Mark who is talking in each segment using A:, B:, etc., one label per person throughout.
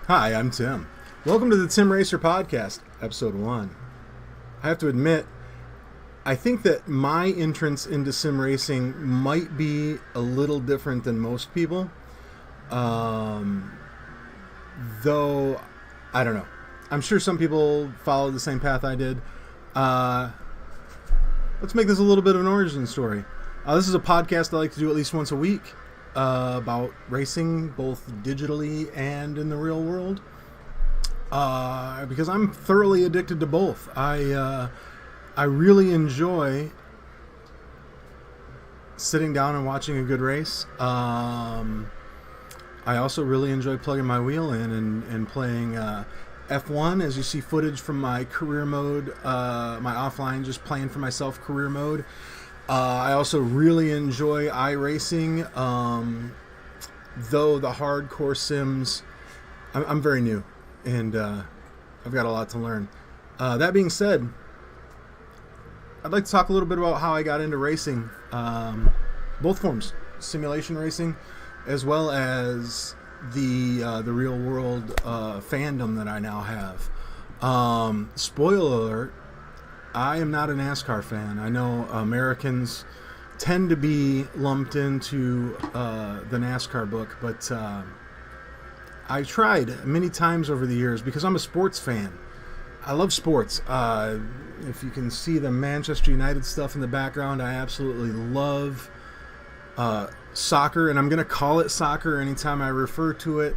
A: Hi, I'm Tim. Welcome to the Tim Racer Podcast, Episode 1. I have to admit, I think that my entrance into sim racing might be a little different than most people. Though, I don't know. I'm sure some people follow the same path I did. Let's make this a little bit of an origin story. This is a podcast I like to do at least once a week about racing, both digitally and in the real world. Because I'm thoroughly addicted to both. I really enjoy sitting down and watching a good race. I also really enjoy plugging my wheel in and playing F1, as you see footage from my career mode, my offline, just playing for myself career mode. I also really enjoy iRacing, though the hardcore sims, I'm very new, and I've got a lot to learn. That being said, I'd like to talk a little bit about how I got into racing, both forms, simulation racing, as well as the real world fandom that I now have. Spoiler alert, I am not a NASCAR fan. I know Americans tend to be lumped into the NASCAR book, but I tried many times over the years because I'm a sports fan. I love sports. If you can see the Manchester United stuff in the background, I absolutely love soccer, and I'm going to call it soccer anytime I refer to it,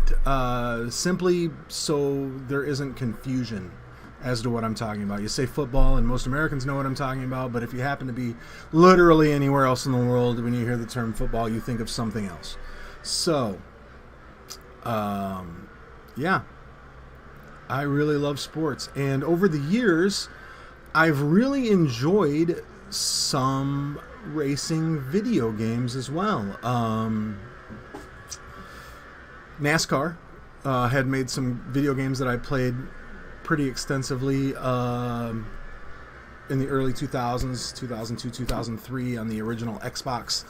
A: simply so there isn't confusion as to what I'm talking about. You say football, and most Americans know what I'm talking about, but if you happen to be literally anywhere else in the world, when you hear the term football, you think of something else. So, yeah, I really love sports, and over the years, I've really enjoyed some racing video games as well. NASCAR had made some video games that I played pretty extensively in the early 2000s, 2002, 2003 on the original Xbox.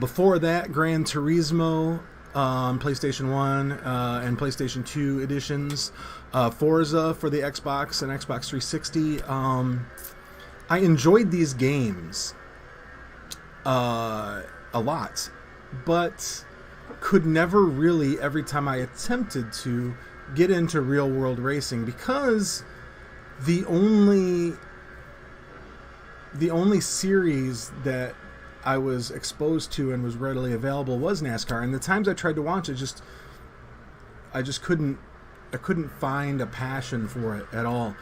A: Before that, Gran Turismo on PlayStation 1 and PlayStation 2 editions, Forza for the Xbox and Xbox 360. I enjoyed these games a lot, but could never really, every time I attempted to, get into real world racing, because the only series that I was exposed to and was readily available was NASCAR, and the times I tried to watch it, I couldn't find a passion for it at all.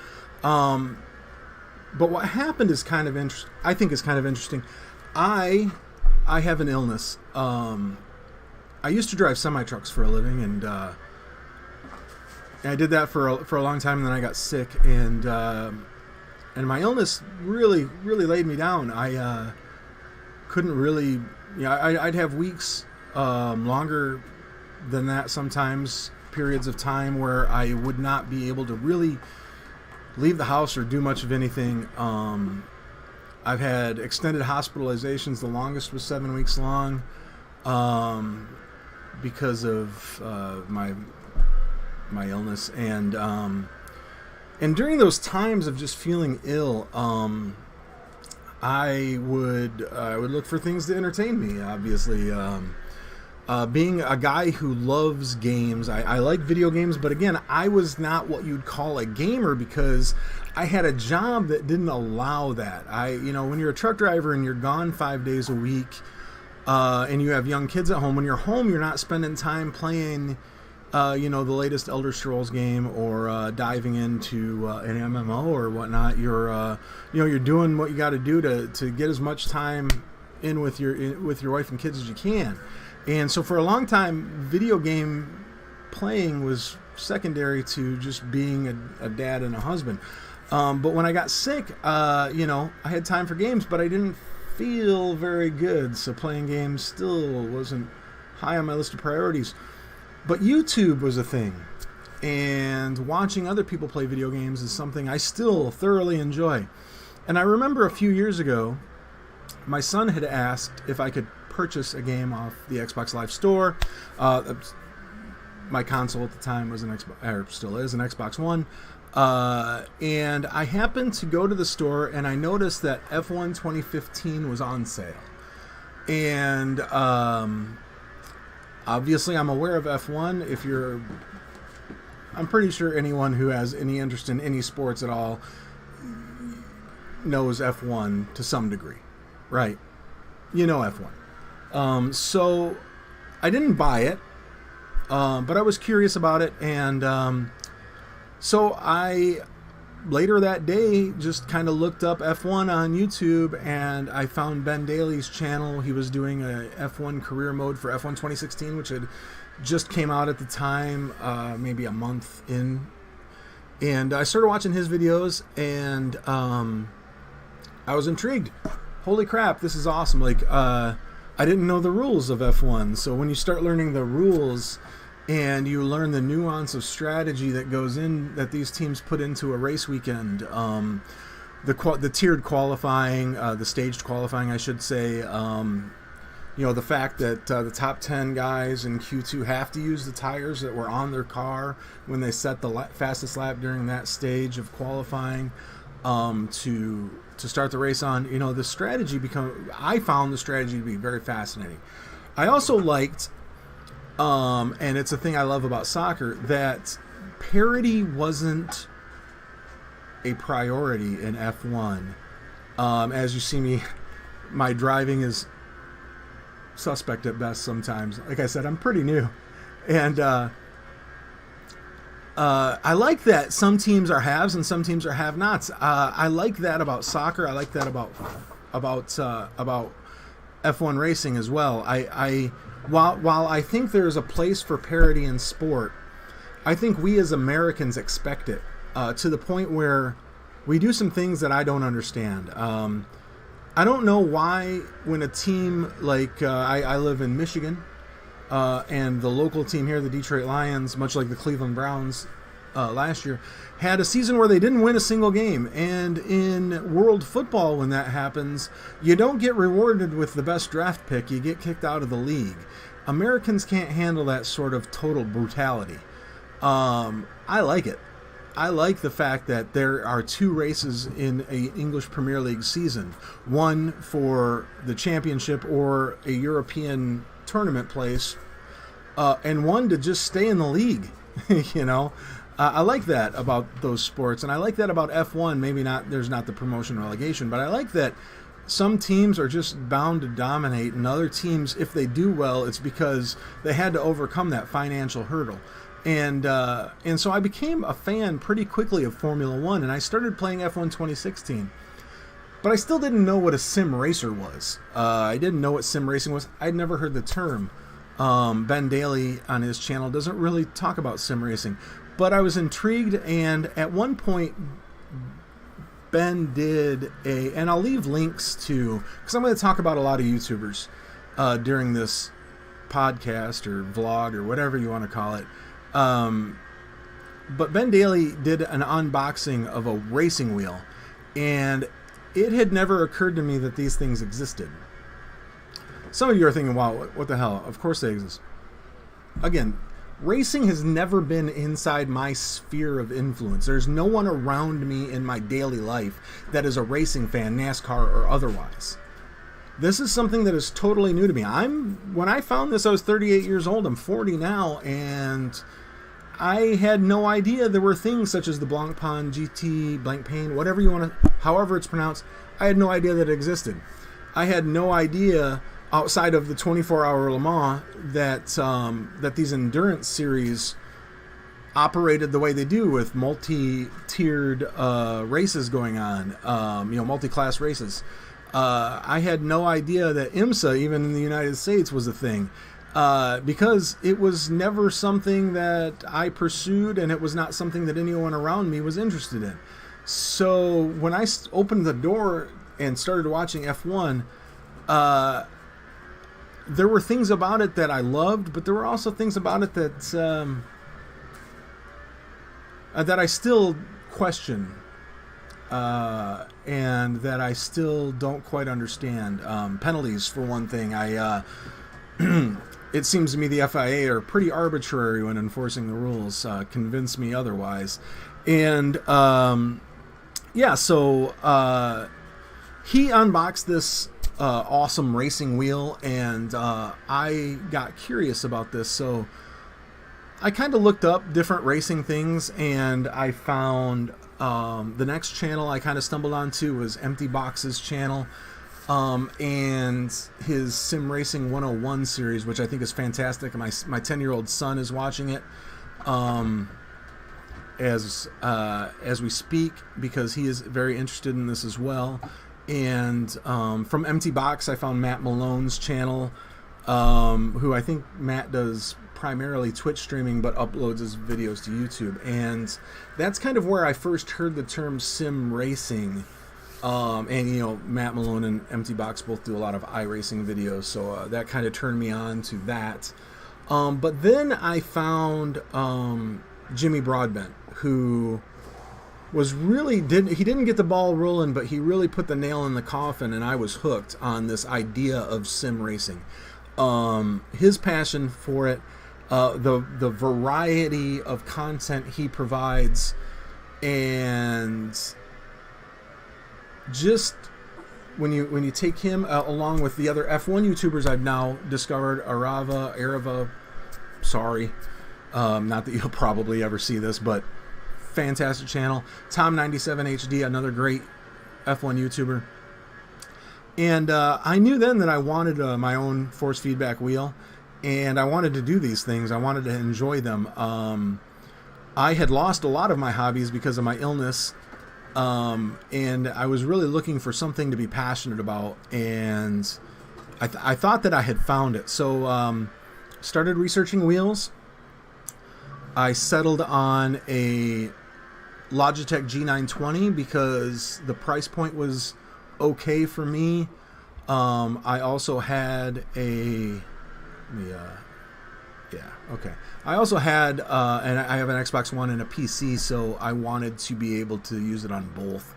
A: But what happened is kind of I think is kind of interesting. I have an illness. I used to drive semi-trucks for a living, and I did that for a long time, and then I got sick, and my illness really laid me down. I couldn't really, I'd have weeks, longer than that sometimes, periods of time where I would not be able to really leave the house or do much of anything. I've had extended hospitalizations. The longest was 7 weeks long, because of my illness, and during those times of just feeling ill, I would look for things to entertain me. Obviously, being a guy who loves games, I like video games, but again, I was not what you'd call a gamer because I had a job that didn't allow that. When you're a truck driver and you're gone 5 days a week, and you have young kids at home, when you're home, you're not spending time playing, the latest Elder Scrolls game or diving into an MMO or whatnot. You're doing what you got to do to get as much time in with your wife and kids as you can. And so for a long time, video game playing was secondary to just being a dad and a husband. But when I got sick, I had time for games, but I didn't feel very good. So playing games still wasn't high on my list of priorities. But YouTube was a thing, and watching other people play video games is something I still thoroughly enjoy. And I remember a few years ago, my son had asked if I could purchase a game off the Xbox Live Store. my console at the time was an Xbox, or still is an Xbox One. And I happened to go to the store and I noticed that F1 2015 was on sale. And obviously I'm aware of F1. I'm pretty sure anyone who has any interest in any sports at all knows F1 to some degree, right? You know F1. So I didn't buy it, but I was curious about it, and so I later that day just kind of looked up F1 on YouTube, and I found Ben Daly's channel. He was doing a F1 career mode for F1 2016, which had just came out at the time, maybe a month in, and I started watching his videos, and I was intrigued. Holy crap, this is awesome. Like, I didn't know the rules of F1. So when you start learning the rules and you learn the nuance of strategy that goes in, that these teams put into a race weekend, the tiered qualifying, the staged qualifying, I should say, the fact that the top 10 guys in Q2 have to use the tires that were on their car when they set the fastest lap during that stage of qualifying, to start the race on, the strategy I found the strategy to be very fascinating. I also liked, and it's a thing I love about soccer, that parity wasn't a priority in F1. As you see me, my driving is suspect at best sometimes. Like I said, I'm pretty new. And I like that some teams are haves and some teams are have-nots. I like that about soccer. I like that about F1 racing as well. While I think there is a place for parity in sport, I think we as Americans expect it to the point where we do some things that I don't understand. I don't know why when a team like I live in Michigan. And the local team here, the Detroit Lions, much like the Cleveland Browns last year, had a season where they didn't win a single game. And in world football, when that happens, you don't get rewarded with the best draft pick. You get kicked out of the league. Americans can't handle that sort of total brutality. I like it. I like the fact that there are two races in an English Premier League season. One for the championship or a European tournament place, and one to just stay in the league. I like that about those sports, and I like that about F1. Maybe not, there's not the promotion relegation, but I like that some teams are just bound to dominate, and other teams, if they do well, it's because they had to overcome that financial hurdle. And so I became a fan pretty quickly of Formula One, and I started playing F1 2016. But I still didn't know what a sim racer was. I didn't know what sim racing was. I'd never heard the term. Ben Daly on his channel doesn't really talk about sim racing. But I was intrigued, and at one point, Ben did and I'll leave links to, because I'm going to talk about a lot of YouTubers during this podcast or vlog or whatever you want to call it. But Ben Daly did an unboxing of a racing wheel, and it had never occurred to me that these things existed. Some of you are thinking, wow, what the hell? Of course they exist. Again, racing has never been inside my sphere of influence. There's no one around me in my daily life that is a racing fan, NASCAR or otherwise. This is something that is totally new to me. When I found this, I was 38 years old. I'm 40 now, and I had no idea there were things such as the Blancpain GT, Blancpain, whatever you want to, however it's pronounced. I had no idea that it existed. I had no idea, outside of the 24-hour Le Mans, that these endurance series operated the way they do, with multi-tiered races going on, multi-class races. I had no idea that IMSA, even in the United States, was a thing. Because it was never something that I pursued, and it was not something that anyone around me was interested in. So when I opened the door and started watching F1, there were things about it that I loved, but there were also things about it that I still question, and that I still don't quite understand. Penalties, for one thing. it seems to me the FIA are pretty arbitrary when enforcing the rules. Convince me otherwise. And yeah, so he unboxed this awesome racing wheel, and I got curious about this. So I kind of looked up different racing things, and I found the next channel I kind of stumbled onto was Empty Box's channel. And his Sim Racing 101 series, which I think is fantastic. My 10-year-old son is watching it as we speak, because he is very interested in this as well. And from Empty Box, I found Matt Malone's channel, who I think Matt does primarily Twitch streaming, but uploads his videos to YouTube. And that's kind of where I first heard the term sim racing. And, you know, Matt Malone and Empty Box both do a lot of iRacing videos, so that kind of turned me on to that. But then I found Jimmy Broadbent, who was really, he didn't get the ball rolling, but he really put the nail in the coffin, and I was hooked on this idea of sim racing. His passion for it, the variety of content he provides, and just when you take him along with the other F1 YouTubers I've now discovered, Arava, sorry, not that you'll probably ever see this, but fantastic channel. Tom97HD, another great F1 YouTuber. And I knew then that I wanted my own force feedback wheel, and I wanted to do these things. I wanted to enjoy them. I had lost a lot of my hobbies because of my illness. And I was really looking for something to be passionate about, and I thought that I had found it. So started researching wheels. I settled on a Logitech G920 because the price point was okay for me. I also had I also had, and I have an Xbox One and a PC, so I wanted to be able to use it on both.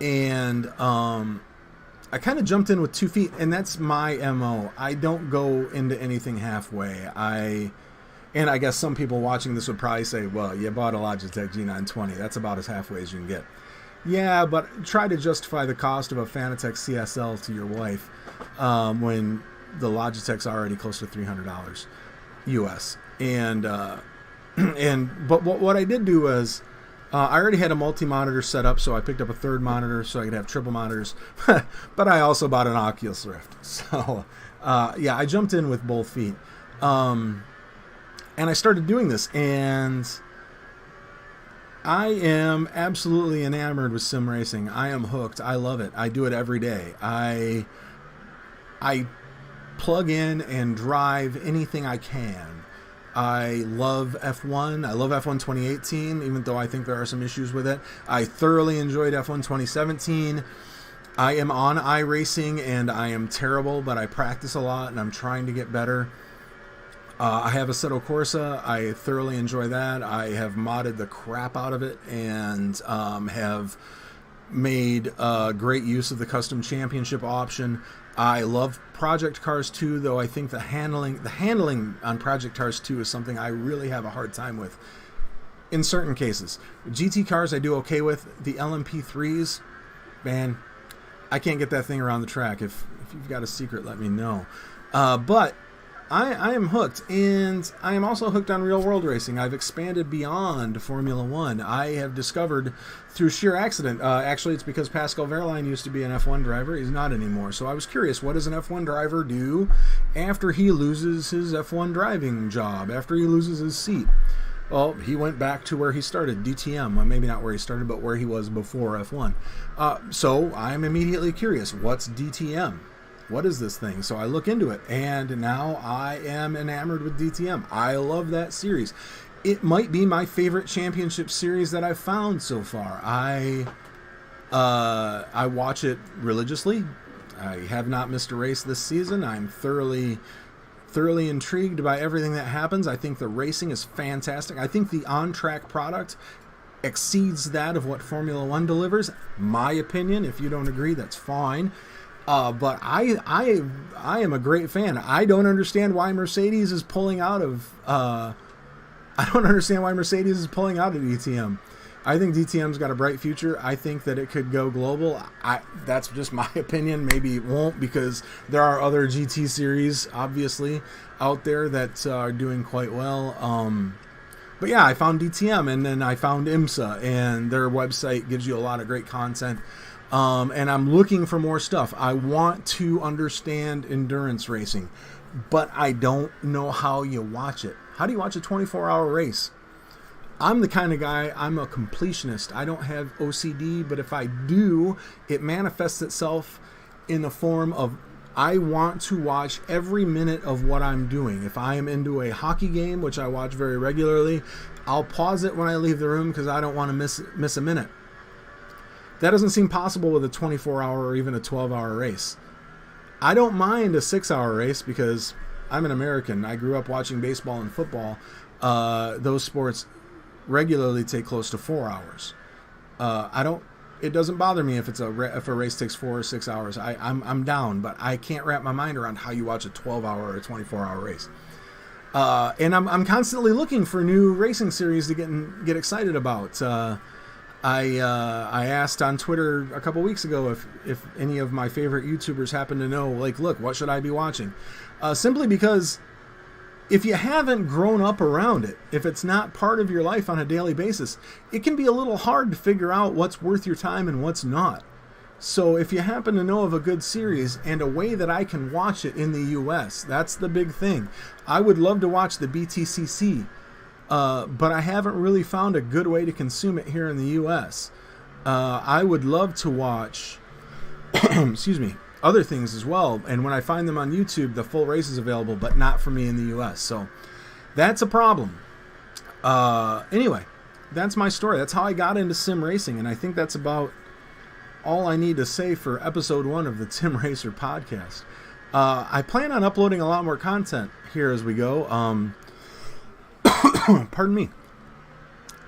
A: And I kind of jumped in with 2 feet, and that's my MO. I don't go into anything halfway. And I guess some people watching this would probably say, well, you bought a Logitech G920. That's about as halfway as you can get. Yeah, but try to justify the cost of a Fanatec CSL to your wife when the Logitech's already close to $300 US. And but what I did do was I already had a multi-monitor set up, so I picked up a third monitor so I could have triple monitors. But I also bought an Oculus Rift. So yeah, I jumped in with both feet. And I started doing this, and I am absolutely enamored with sim racing. I am hooked. I love it. I do it every day. I plug in and drive anything I can. I love F1. I love F1 2018, even though I think there are some issues with it. I thoroughly enjoyed F1 2017. I am on iRacing, and I am terrible, but I practice a lot, and I'm trying to get better. I have a Assetto Corsa. I thoroughly enjoy that. I have modded the crap out of it, and have made great use of the custom championship option. I love Project Cars 2, though I think the handling on Project Cars 2 is something I really have a hard time with in certain cases. GT cars I do okay with. The LMP3s, man, I can't get that thing around the track. If you've got a secret, let me know. But I am hooked, and I am also hooked on real-world racing. I've expanded beyond Formula One. I have discovered through sheer accident, actually it's because Pascal Wehrlein used to be an F1 driver. He's not anymore. So I was curious, what does an F1 driver do after he loses his F1 driving job, after he loses his seat? Well, he went back to where he started, DTM. Well, maybe not where he started, but where he was before F1. So I'm immediately curious, what's DTM? What is this thing? So I look into it, and now I am enamored with DTM. I love that series. It might be my favorite championship series that I've found so far. I watch it religiously. I have not missed a race this season. I'm thoroughly intrigued by everything that happens. I think the racing is fantastic. I think the on-track product exceeds that of what Formula One delivers. My opinion. If you don't agree, that's fine. But I am a great fan. I don't understand why Mercedes is pulling out of. I don't understand why Mercedes is pulling out of DTM. I think DTM's got a bright future. I think that it could go global. That's just my opinion. Maybe it won't, because there are other GT series, obviously, out there that are doing quite well. But yeah, I found DTM, and then I found IMSA, and their website gives you a lot of great content. And I'm looking for more stuff. I want to understand endurance racing, but I don't know how you watch it. How do you watch a 24-hour race? I'm the kind of guy, I'm a completionist. I don't have OCD, but if I do, it manifests itself in the form of I want to watch every minute of what I'm doing. If I am into a hockey game, which I watch very regularly, I'll pause it when I leave the room because I don't want to miss a minute. That doesn't seem possible with a 24-hour or even a 12-hour race. I don't mind a 6-hour race because I'm an American. I grew up watching baseball and football. Those sports regularly take close to 4 hours. It doesn't bother me if if a race takes 4 or 6 hours. I'm down, but I can't wrap my mind around how you watch a 12-hour or a 24-hour race. And I'm constantly looking for new racing series to get excited about. I asked on Twitter a couple weeks ago if any of my favorite YouTubers happen to know, like, look, what should I be watching? Simply because if you haven't grown up around it, if it's not part of your life on a daily basis, it can be a little hard to figure out what's worth your time and what's not. So if you happen to know of a good series and a way that I can watch it in the US, that's the big thing. I would love to watch the BTCC, but I haven't really found a good way to consume it here in the US. I would love to watch excuse me, other things as well, and when I find them on YouTube, the full race is available, but not for me in the US. So that's a problem. Anyway, that's my story. That's how I got into sim racing, and I think that's about all I need to say for episode 1 of the Tim Racer podcast. I plan on uploading a lot more content here as we go. Pardon me.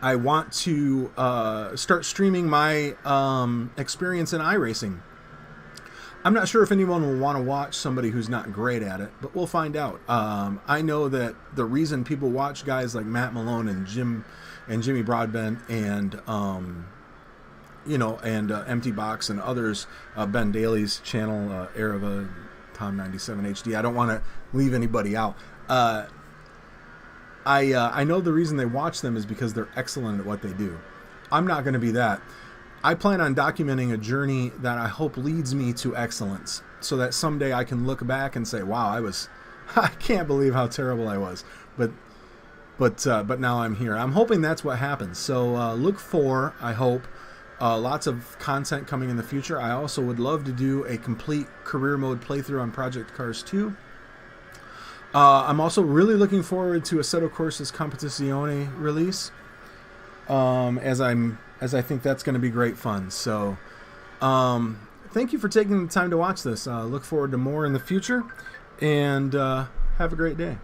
A: I want to start streaming my experience in iRacing. I'm not sure if anyone will want to watch somebody who's not great at it, but we'll find out. I know that the reason people watch guys like Matt Malone and Jimmy Broadbent and Empty Box and others, Ben Daly's channel, Arava Tom 97 HD. I don't want to leave anybody out. I know the reason they watch them is because they're excellent at what they do. I'm not going to be that. I plan on documenting a journey that I hope leads me to excellence, so that someday I can look back and say, wow, I can't believe how terrible I was. But now I'm here. I'm hoping that's what happens. So look for, I hope, lots of content coming in the future. I also would love to do a complete career mode playthrough on Project Cars 2. I'm also really looking forward to Assetto Corsa's Competizione release, as I think that's going to be great fun. So thank you for taking the time to watch this. Look forward to more in the future, and have a great day.